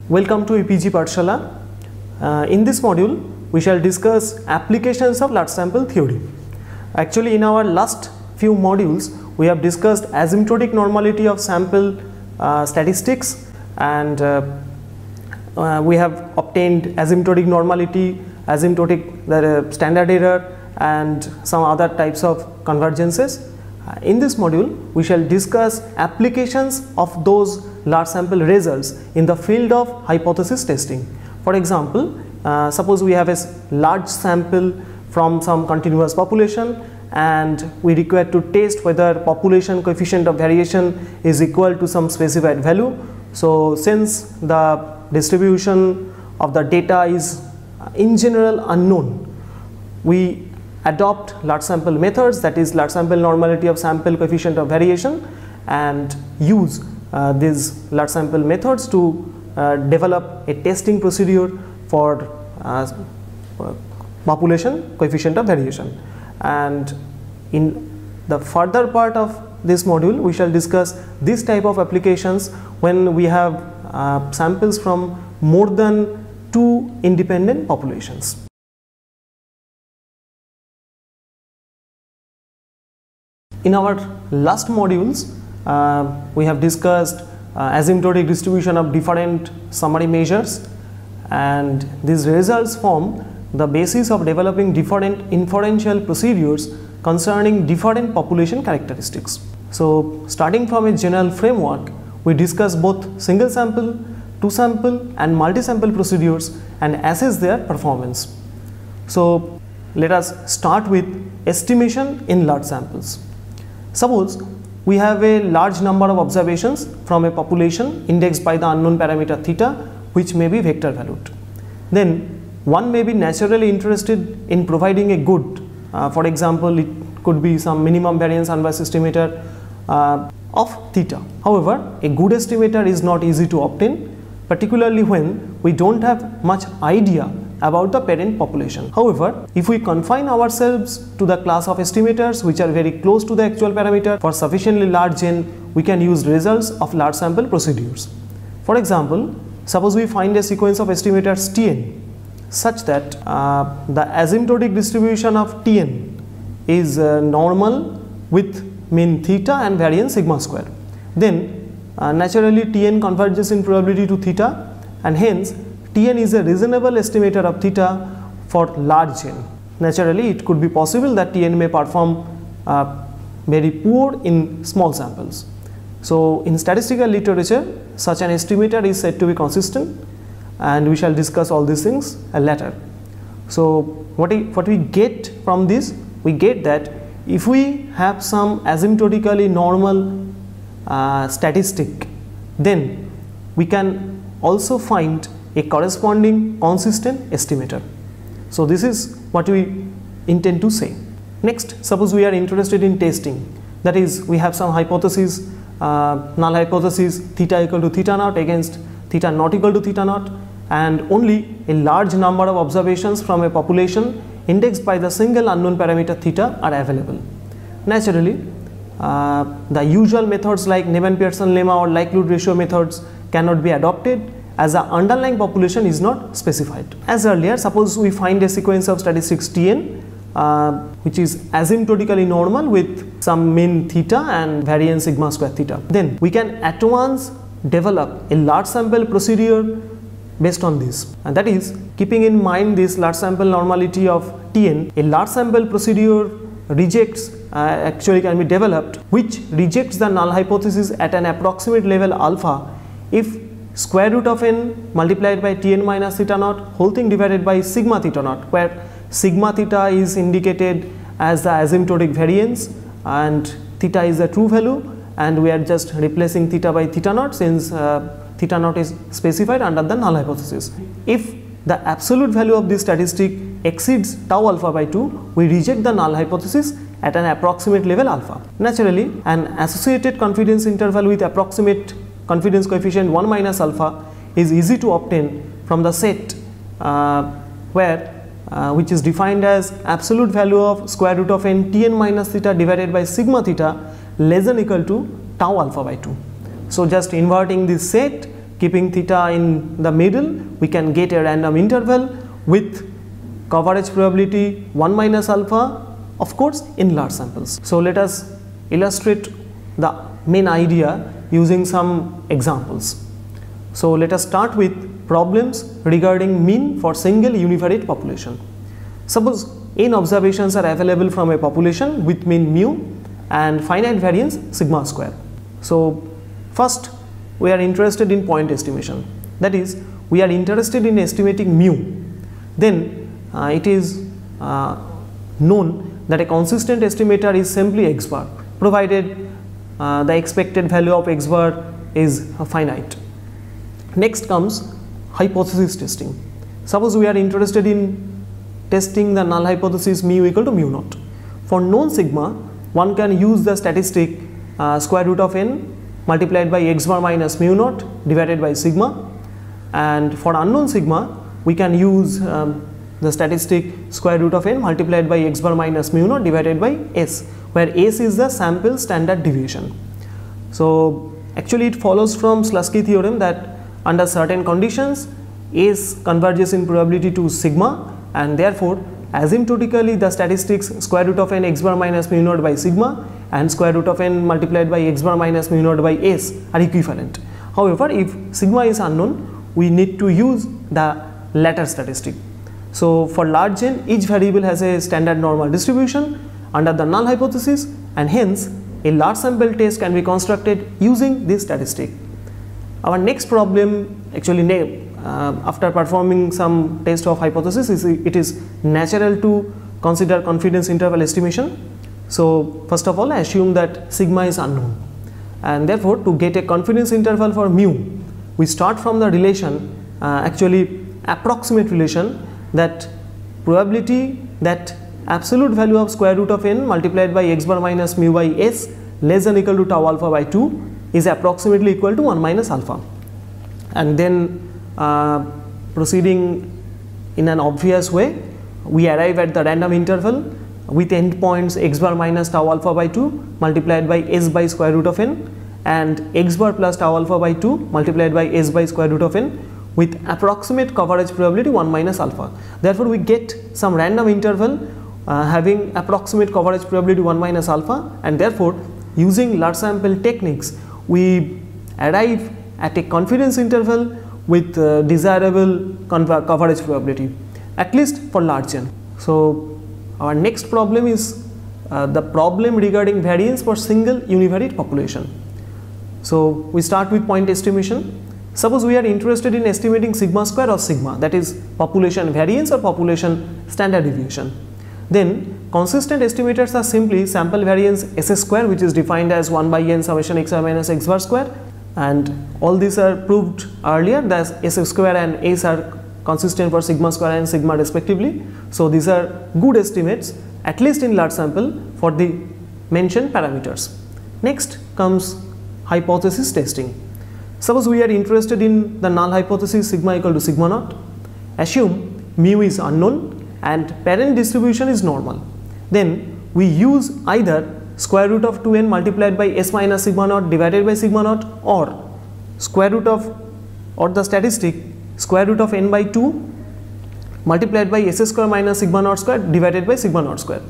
Welcome to EPG Pathshala. In this module, we shall discuss applications of large sample theory. Actually, in our last few modules, we have discussed asymptotic normality of sample statistics, and we have obtained asymptotic normality, asymptotic standard error, and some other types of convergences. In this module, we shall discuss applications of those large sample results in the field of hypothesis testing. For example, suppose we have a large sample from some continuous population and we require to test whether population coefficient of variation is equal to some specified value. So since the distribution of the data is in general unknown, we adopt large sample methods, that is large sample normality of sample coefficient of variation, and use these large sample methods to develop a testing procedure for population coefficient of variation. And in the further part of this module, we shall discuss this type of applications when we have samples from more than 2 independent populations. In our last modules, we have discussed asymptotic distribution of different summary measures, and these results form the basis of developing different inferential procedures concerning different population characteristics. So starting from a general framework, we discuss both single sample, 2 sample and multi-sample procedures and assess their performance. So let us start with estimation in large samples. Suppose we have a large number of observations from a population indexed by the unknown parameter theta, which may be vector valued. Then one may be naturally interested in providing a good, for example, it could be some minimum variance unbiased estimator of theta. However, a good estimator is not easy to obtain, particularly when we don't have much idea about the parent population. However, if we confine ourselves to the class of estimators which are very close to the actual parameter for sufficiently large n, we can use results of large sample procedures. For example, suppose we find a sequence of estimators Tn such that the asymptotic distribution of Tn is normal with mean theta and variance sigma square. Then naturally Tn converges in probability to theta, and hence Tn is a reasonable estimator of theta for large n. Naturally, it could be possible that Tn may perform very poor in small samples. So in statistical literature, such an estimator is said to be consistent, and we shall discuss all these things later. So what we get from this, we get that if we have some asymptotically normal statistic, then we can also find a corresponding consistent estimator. So this is what we intend to say. Next, suppose we are interested in testing, that is, we have some hypothesis, null hypothesis theta equal to theta naught against theta not equal to theta naught, and only a large number of observations from a population indexed by the single unknown parameter theta are available. Naturally, the usual methods like Neyman-Pearson lemma or likelihood ratio methods cannot be adopted, as the underlying population is not specified. As earlier, suppose we find a sequence of statistics Tn which is asymptotically normal with some mean theta and variance sigma square theta. Then we can at once develop a large sample procedure based on this, and that is, keeping in mind this large sample normality of Tn, a large sample procedure rejects actually can be developed which rejects the null hypothesis at an approximate level alpha if square root of n multiplied by Tn minus theta naught whole thing divided by sigma theta naught, where sigma theta is indicated as the asymptotic variance and theta is the true value, and we are just replacing theta by theta naught since theta naught is specified under the null hypothesis. If the absolute value of this statistic exceeds tau alpha by 2, we reject the null hypothesis at an approximate level alpha. Naturally, an associated confidence interval with approximate confidence coefficient 1 minus alpha is easy to obtain from the set which is defined as absolute value of square root of n Tn minus theta divided by sigma theta less than equal to tau alpha by 2. So just inverting this set, keeping theta in the middle, we can get a random interval with coverage probability 1 minus alpha, of course in large samples. So let us illustrate the main idea using some examples. So let us start with problems regarding mean for single univariate population. Suppose n observations are available from a population with mean mu and finite variance sigma square. So first we are interested in point estimation, that is we are interested in estimating mu. Then it is known that a consistent estimator is simply x bar, provided the expected value of x bar is finite. Next comes hypothesis testing. Suppose we are interested in testing the null hypothesis mu equal to mu naught. For known sigma, one can use the statistic square root of n multiplied by x bar minus mu naught divided by sigma, and for unknown sigma we can use the statistic square root of n multiplied by x bar minus mu naught divided by s, where s is the sample standard deviation. So actually it follows from Slutsky theorem that under certain conditions s converges in probability to sigma, and therefore asymptotically the statistics square root of n x bar minus mu naught by sigma and square root of n multiplied by x bar minus mu naught by s are equivalent. However, if sigma is unknown, we need to use the latter statistic. So for large n, each variable has a standard normal distribution under the null hypothesis, and hence a large sample test can be constructed using this statistic. Our next problem, actually after performing some test of hypothesis, it is natural to consider confidence interval estimation. So first of all, assume that sigma is unknown, and therefore to get a confidence interval for mu, we start from the relation, actually approximate relation, that probability that absolute value of square root of n multiplied by x bar minus mu by s less than equal to tau alpha by 2 is approximately equal to 1 minus alpha. And then proceeding in an obvious way, we arrive at the random interval with endpoints x bar minus tau alpha by 2 multiplied by s by square root of n and x bar plus tau alpha by 2 multiplied by s by square root of n with approximate coverage probability 1 minus alpha. Therefore we get some random interval having approximate coverage probability 1 minus alpha, and therefore using large sample techniques we arrive at a confidence interval with desirable coverage probability, at least for large n. So our next problem is the problem regarding variance for single univariate population. So we start with point estimation. Suppose we are interested in estimating sigma square or sigma, that is population variance or population standard deviation. Then consistent estimators are simply sample variance s square, which is defined as 1 by n summation x r minus x bar square, and all these are proved earlier that s square and s are consistent for sigma square and sigma respectively. So these are good estimates, at least in large sample, for the mentioned parameters. Next comes hypothesis testing. Suppose we are interested in the null hypothesis sigma equal to sigma naught. Assume mu is unknown and parent distribution is normal. Then we use either square root of 2n multiplied by s minus sigma naught divided by sigma naught, or square root of, or the statistic square root of n by 2 multiplied by s square minus sigma naught square divided by sigma naught square,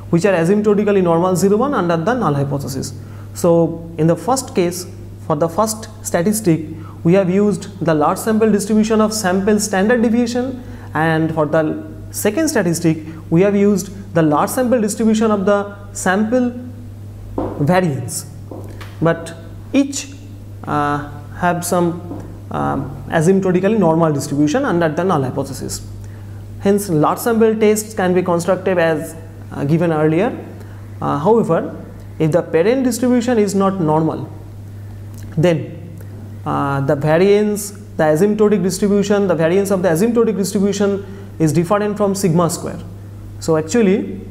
which are asymptotically normal 0 1 under the null hypothesis. So in the first case, for the first statistic, we have used the large sample distribution of sample standard deviation, and for the second statistic we have used the large sample distribution of the sample variance, but each have some asymptotically normal distribution under the null hypothesis. Hence large sample tests can be constructed as given earlier. However, if the parent distribution is not normal, then the variance, the asymptotic distribution, the variance of the asymptotic distribution is different from sigma square. So actually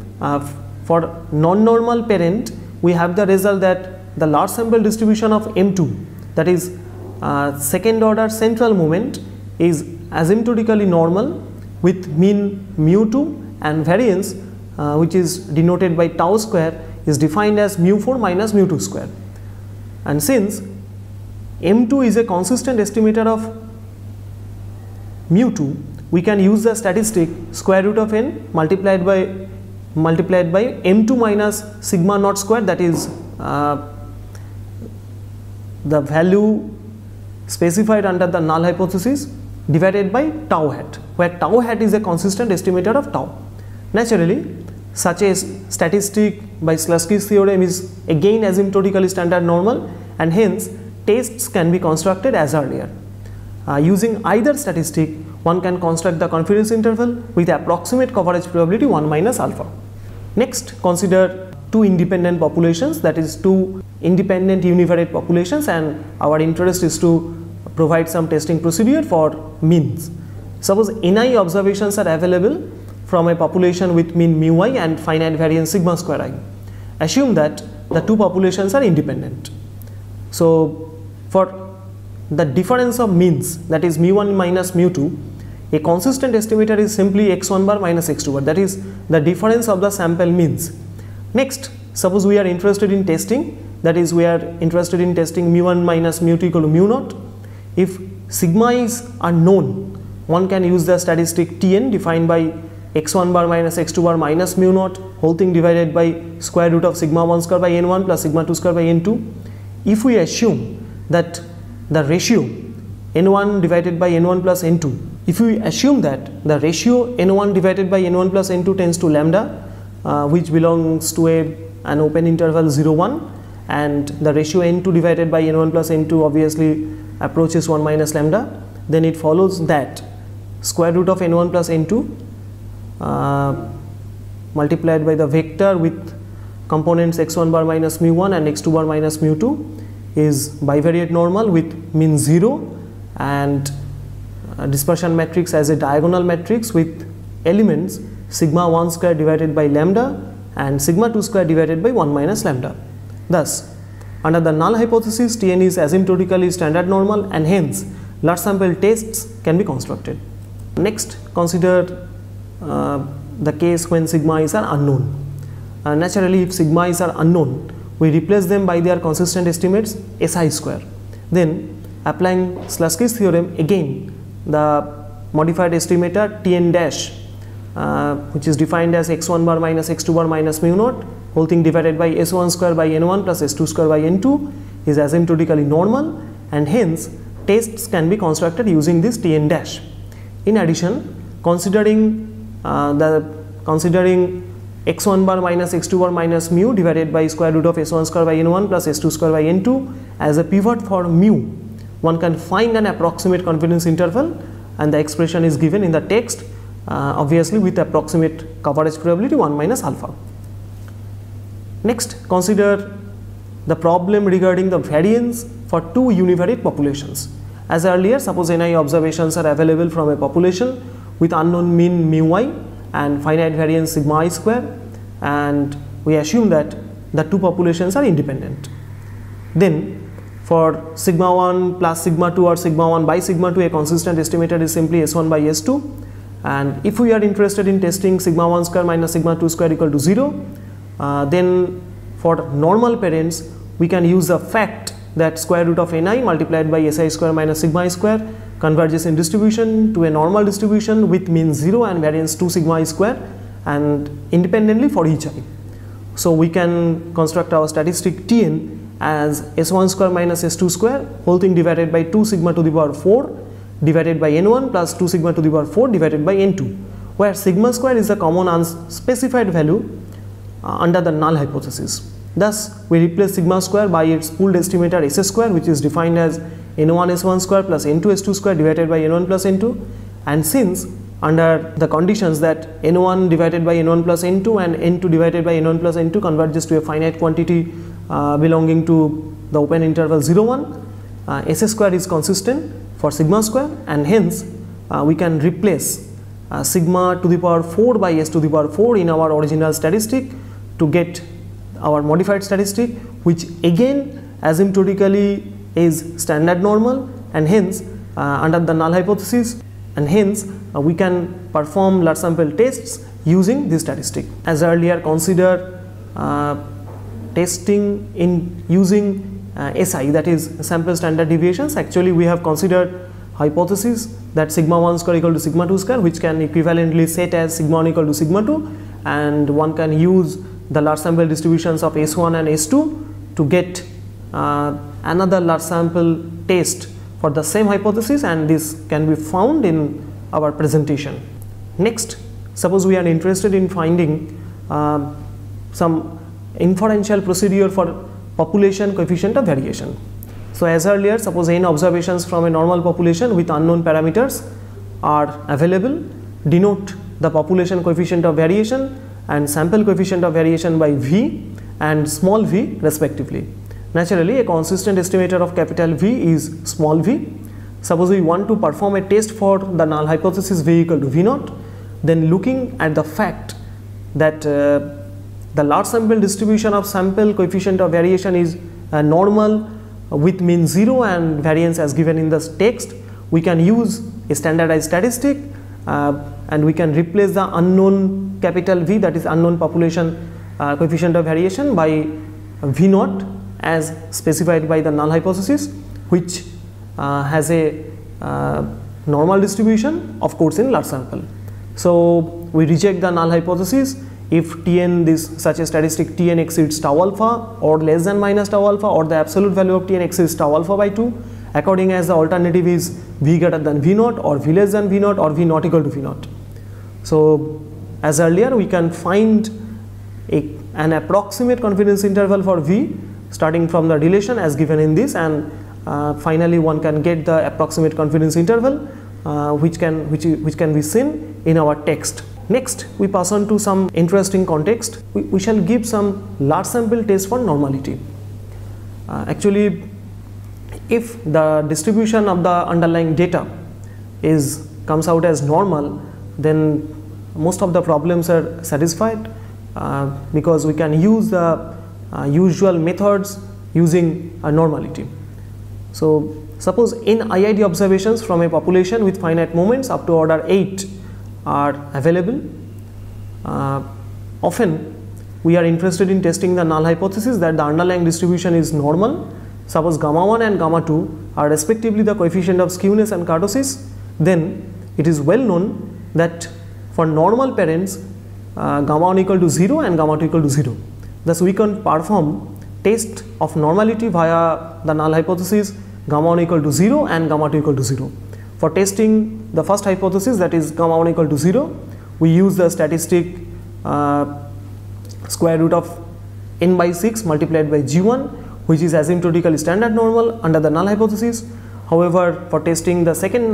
for non-normal parent, we have the result that the large sample distribution of M2, that is second order central moment, is asymptotically normal with mean mu2, and variance which is denoted by tau square is defined as mu4 minus mu2 square. And since m2 is a consistent estimator of mu2, we can use the statistic square root of n multiplied by m2 minus sigma naught square, that is the value specified under the null hypothesis, divided by tau hat, where tau hat is a consistent estimator of tau. Naturally, such a statistic by Slutsky's theorem is again asymptotically standard normal, and hence tests can be constructed as earlier. Using either statistic, one can construct the confidence interval with approximate coverage probability 1 minus alpha. Next, consider two independent populations, that is two independent univariate populations, and our interest is to provide some testing procedure for means. Suppose ni observations are available from a population with mean mu I and finite variance sigma square I. Assume that the two populations are independent. So for the difference of means, that is mu1 minus mu2, a consistent estimator is simply x1 bar minus x2 bar, that is the difference of the sample means. Next, suppose we are interested in testing, that is we are interested in testing mu1 minus mu2 equal to mu naught. If sigma is unknown, one can use the statistic Tn defined by x1 bar minus x2 bar minus mu naught whole thing divided by square root of sigma 1 square by n1 plus sigma 2 square by n2. If we assume that the ratio n1 divided by n1 plus n2, if we assume that the ratio n1 divided by n1 plus n2 tends to lambda, which belongs to an open interval 0 1, and the ratio n2 divided by n1 plus n2 obviously approaches 1 minus lambda, then it follows that square root of n1 plus n2 multiplied by the vector with components x1 bar minus mu1 and x2 bar minus mu2 is bivariate normal with mean 0, and dispersion matrix as a diagonal matrix with elements sigma 1 square divided by lambda and sigma 2 square divided by 1 minus lambda. Thus, under the null hypothesis, Tn is asymptotically standard normal, and hence large sample tests can be constructed. Next, consider the case when sigma is are unknown. Naturally, if sigma is are unknown, we replace them by their consistent estimates Si square. Then, applying Slutsky's theorem, again the modified estimator Tn dash, which is defined as x1 bar minus x2 bar minus mu naught whole thing divided by s1 square by n1 plus s2 square by n2 is asymptotically normal, and hence tests can be constructed using this Tn dash. In addition, considering x1 bar minus x2 bar minus mu divided by square root of s1 square by n1 plus s2 square by n2 as a pivot for mu, one can find an approximate confidence interval, and the expression is given in the text, obviously with approximate coverage probability 1 minus alpha. Next, consider the problem regarding the variance for two univariate populations. As earlier, suppose ni observations are available from a population with unknown mean mu I and finite variance sigma I square, and we assume that the two populations are independent. Then for sigma 1 plus sigma 2 or sigma 1 by sigma 2, a consistent estimator is simply s1 by s2, and if we are interested in testing sigma 1 square minus sigma 2 square equal to 0, then for normal parents we can use the fact that square root of ni multiplied by si square minus sigma I square converges in distribution to a normal distribution with mean 0 and variance 2 sigma I square, and independently for each I. So we can construct our statistic Tn as s1 square minus s2 square whole thing divided by 2 sigma to the power 4 divided by n1 plus 2 sigma to the power 4 divided by n2, where sigma square is the common unspecified value under the null hypothesis. Thus, we replace sigma square by its pooled estimator s square, which is defined as n1 s1 square plus n2 s2 square divided by n1 plus n2, and since under the conditions that n1 divided by n1 plus n2 and n2 divided by n1 plus n2 converges to a finite quantity belonging to the open interval 0 1, s square is consistent for sigma square, and hence we can replace sigma to the power 4 by s to the power 4 in our original statistic to get our modified statistic, which again asymptotically is standard normal, and hence under the null hypothesis, and hence we can perform large sample tests using this statistic. As earlier, consider testing in using SI, that is sample standard deviations. Actually we have considered hypothesis that sigma 1 square equal to sigma 2 square, which can equivalently set as sigma 1 equal to sigma 2, and one can use the large sample distributions of S1 and S2 to get another large sample test for the same hypothesis, and this can be found in our presentation. Next, suppose we are interested in finding some inferential procedure for population coefficient of variation. So as earlier, suppose n observations from a normal population with unknown parameters are available, denote the population coefficient of variation and sample coefficient of variation by V and small v respectively. Naturally, a consistent estimator of capital V is small v. Suppose we want to perform a test for the null hypothesis V equal to V0, then looking at the fact that the large sample distribution of sample coefficient of variation is normal with mean 0 and variance as given in the text, we can use a standardized statistic and we can replace the unknown capital V, that is unknown population coefficient of variation, by V0 as specified by the null hypothesis, which has a normal distribution, of course in large sample. So we reject the null hypothesis if Tn, such a statistic Tn exceeds tau alpha or less than minus tau alpha, or the absolute value of Tn exceeds tau alpha by 2, according as the alternative is V greater than V0 or V less than V0 or V not equal to V0. So as earlier, we can find an approximate confidence interval for V starting from the relation as given in this, and finally one can get the approximate confidence interval which can be seen in our text. Next, we pass on to some interesting context. We shall give some large sample test for normality. Actually, if the distribution of the underlying data comes out as normal, then most of the problems are satisfied because we can use the usual methods using normality. So suppose in IID observations from a population with finite moments up to order 8 are available. Often we are interested in testing the null hypothesis that the underlying distribution is normal. Suppose gamma 1 and gamma 2 are respectively the coefficient of skewness and kurtosis, then it is well known that for normal parents gamma 1 equal to 0 and gamma 2 equal to 0. Thus we can perform test of normality via the null hypothesis gamma 1 equal to 0 and gamma 2 equal to 0. For testing the first hypothesis, that is gamma 1 equal to 0, we use the statistic square root of n by 6 multiplied by g1, which is asymptotically standard normal under the null hypothesis. However, for testing the second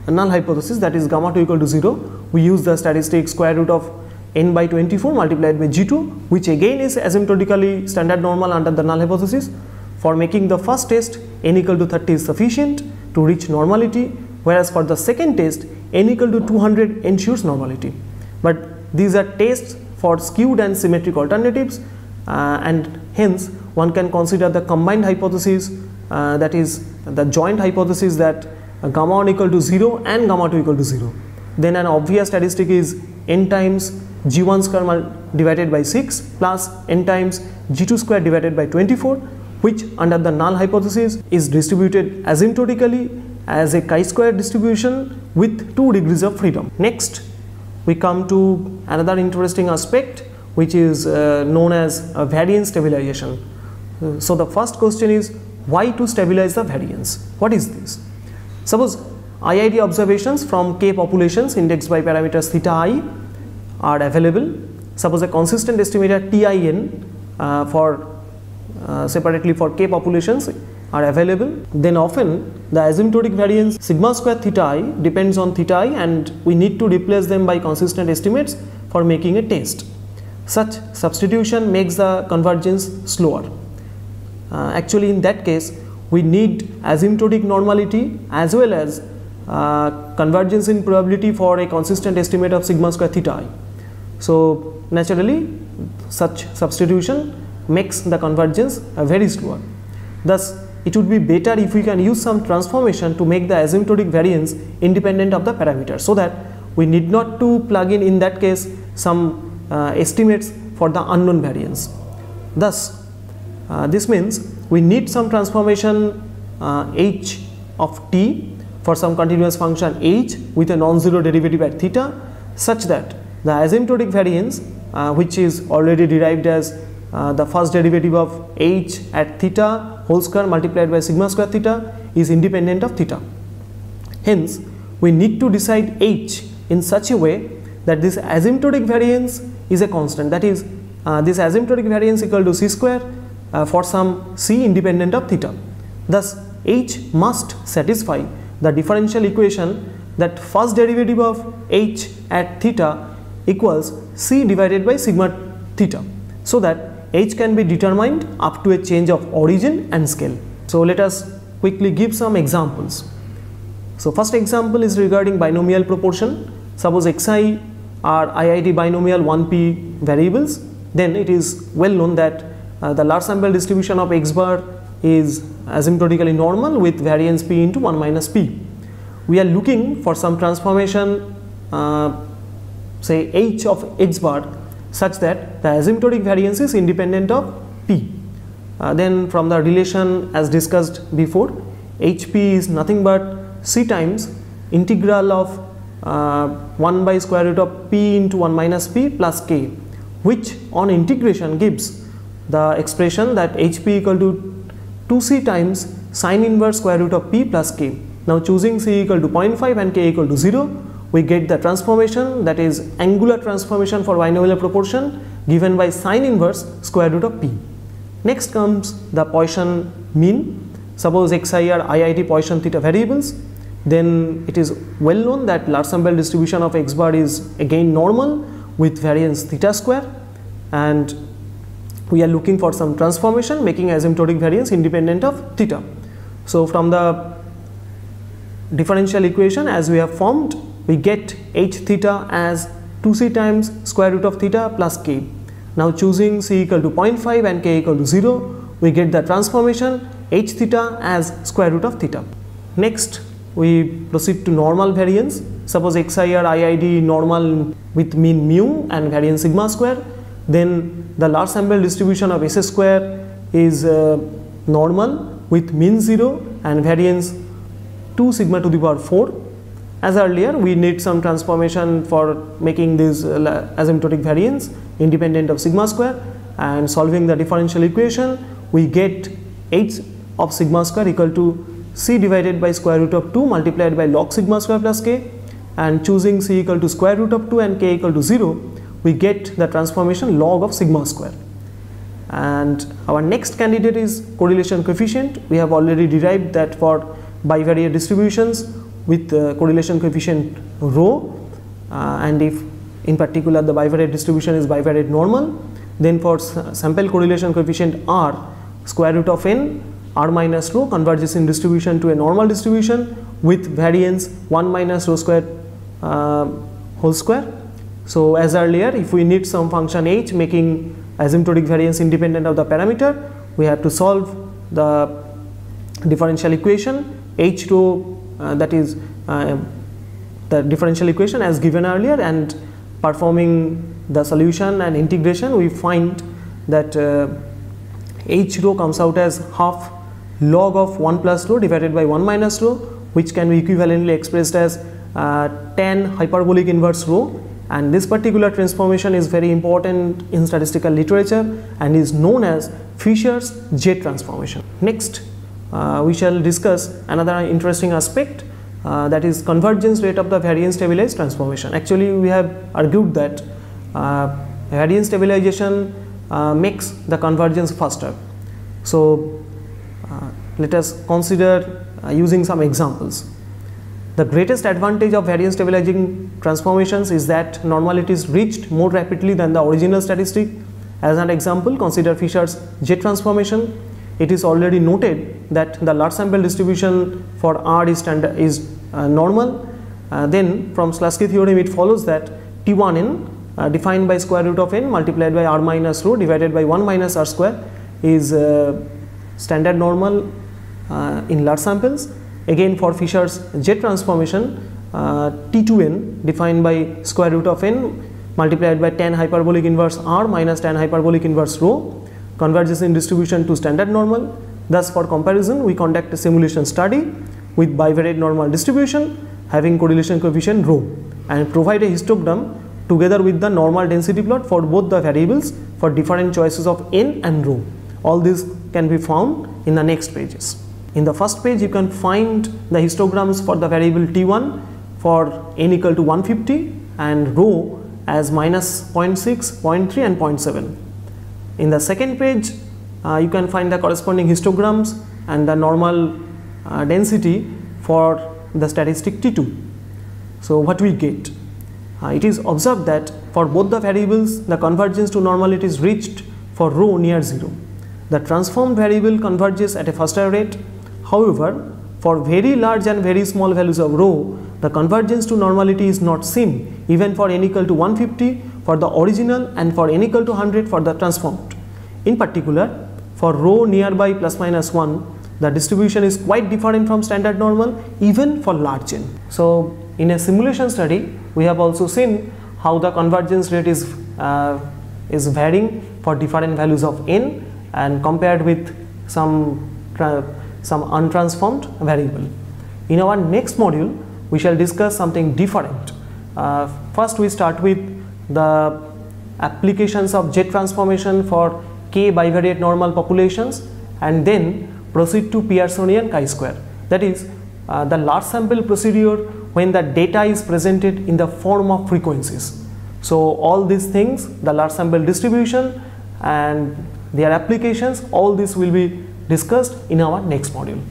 null hypothesis, that is gamma 2 equal to 0, we use the statistic square root of n by 24 multiplied by g2, which again is asymptotically standard normal under the null hypothesis. For making the first test, n equal to 30 is sufficient to reach normality, whereas for the second test, n equal to 200 ensures normality. But these are tests for skewed and symmetric alternatives, and hence one can consider the combined hypothesis, that is the joint hypothesis that gamma 1 equal to 0 and gamma 2 equal to 0. Then an obvious statistic is n times g1 square divided by 6 plus n times g2 square divided by 24, which under the null hypothesis is distributed asymptotically as a chi-square distribution with 2 degrees of freedom. Next, we come to another interesting aspect, which is known as variance stabilization. So the first question is, why to stabilize the variance? What is this? Suppose IID observations from k populations indexed by parameters theta I are available. Suppose a consistent estimator TIN separately for k populations are available, then often the asymptotic variance sigma square theta I depends on theta I, and we need to replace them by consistent estimates for making a test. Such substitution makes the convergence slower. Actually, in that case, we need asymptotic normality as well as convergence in probability for a consistent estimate of sigma square theta I. So naturally, such substitution makes the convergence very slower. Thus, it would be better if we can use some transformation to make the asymptotic variance independent of the parameter, so that we need not to plug in that case some estimates for the unknown variance. Thus, this means we need some transformation h of t for some continuous function h with a non-zero derivative at theta, such that the asymptotic variance which is already derived as the first derivative of h at theta whole square multiplied by sigma square theta is independent of theta. Hence, we need to decide h in such a way that this asymptotic variance is a constant, that is this asymptotic variance equal to c square for some c independent of theta. Thus, h must satisfy the differential equation that first derivative of h at theta equals c divided by sigma theta, so that h can be determined up to a change of origin and scale. So, let us quickly give some examples. So, first example is regarding binomial proportion. Suppose xi are IIT binomial 1p variables, then it is well known that the large sample distribution of x bar is asymptotically normal with variance p into 1 minus p. We are looking for some transformation say h of x bar such that the asymptotic variance is independent of p. Then from the relation as discussed before, hp is nothing but c times integral of 1 by square root of p into 1 minus p plus k, which on integration gives the expression that hp equal to 2c times sine inverse square root of p plus k. Now, choosing c equal to 0.5 and k equal to 0, we get the transformation, that is angular transformation for binomial proportion given by sine inverse square root of p. Next comes the Poisson mean. Suppose xi are IIT Poisson theta variables, then it is well known that large sample distribution of x bar is again normal with variance theta square, and we are looking for some transformation making asymptotic variance independent of theta. So, from the differential equation as we have formed, we get h theta as 2c times square root of theta plus k. Now, choosing c equal to 0.5 and k equal to 0, we get the transformation h theta as square root of theta. Next, we proceed to normal variance. Suppose xi are IID normal with mean mu and variance sigma square, then the large sample distribution of s square is normal with mean 0 and variance 2 sigma to the power 4. As earlier, we need some transformation for making this asymptotic variance independent of sigma square, and solving the differential equation, we get h of sigma square equal to c divided by square root of 2 multiplied by log sigma square plus k, and choosing c equal to square root of 2 and k equal to 0, we get the transformation log of sigma square. And our next candidate is correlation coefficient. We have already derived that for bivariate distributions with correlation coefficient rho, and if in particular the bivariate distribution is bivariate normal, then for sample correlation coefficient r, square root of n r minus rho converges in distribution to a normal distribution with variance 1 minus rho square whole square. So, as earlier, if we need some function h making asymptotic variance independent of the parameter, we have to solve the differential equation h rho, that is the differential equation as given earlier, and performing the solution and integration, we find that h rho comes out as half log of 1 plus rho divided by 1 minus rho, which can be equivalently expressed as tan hyperbolic inverse rho, and this particular transformation is very important in statistical literature and is known as Fisher's jet transformation. Next, we shall discuss another interesting aspect, that is convergence rate of the variance stabilized transformation. Actually, we have argued that variance stabilization makes the convergence faster. So, let us consider using some examples. The greatest advantage of variance stabilizing transformations is that normality is reached more rapidly than the original statistic. As an example, consider Fisher's jet transformation. It is already noted that the large sample distribution for R is normal. Then from Slutsky theorem, it follows that T1n defined by square root of n multiplied by R minus rho divided by 1 minus R square is standard normal in large samples. Again, for Fisher's jet transformation, T2n defined by square root of n multiplied by tan hyperbolic inverse R minus tan hyperbolic inverse rho converges in distribution to standard normal. Thus, for comparison, we conduct a simulation study with bivariate normal distribution having correlation coefficient rho and provide a histogram together with the normal density plot for both the variables for different choices of n and rho. All this can be found in the next pages. In the first page, you can find the histograms for the variable t1 for n equal to 150 and rho as minus 0.6, 0.3 and 0.7. In the second page, you can find the corresponding histograms and the normal density for the statistic t2. So what we get? It is observed that for both the variables, the convergence to normality is reached for rho near 0. The transformed variable converges at a faster rate. However, for very large and very small values of rho, the convergence to normality is not seen even for n equal to 150 for the original and for n equal to 100 for the transformed. In particular, for rho nearby plus minus 1, the distribution is quite different from standard normal even for large n. So, in a simulation study, we have also seen how the convergence rate is varying for different values of n and compared with some untransformed variable. In our next module, we shall discuss something different. First, we start with the applications of jet transformation for k bivariate normal populations and then proceed to Pearsonian chi-square. That is the large sample procedure when the data is presented in the form of frequencies. So all these things, the large sample distribution and their applications, all this will be discussed in our next module.